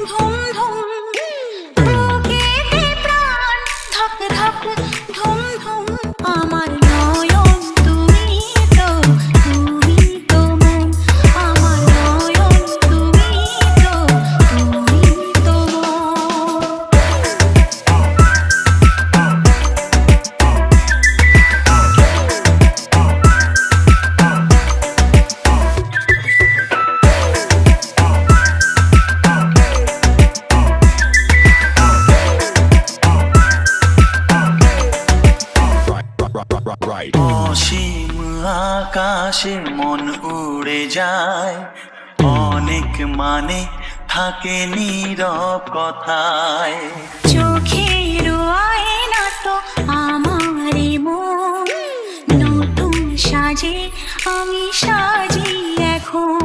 ধুম ধুম বুকেতে প্রাণ ধক ধক ধুম ধুম আমার নয়ন তুমি তো মন আমার নয়ন তুমি তো অসীম আকাশে মন উড়ে যায়, অনেক মানে থাকে নীরব কথায়। চোখের আয়না তো আমারই মন, নতুন সাজে আমি সাজি এখন।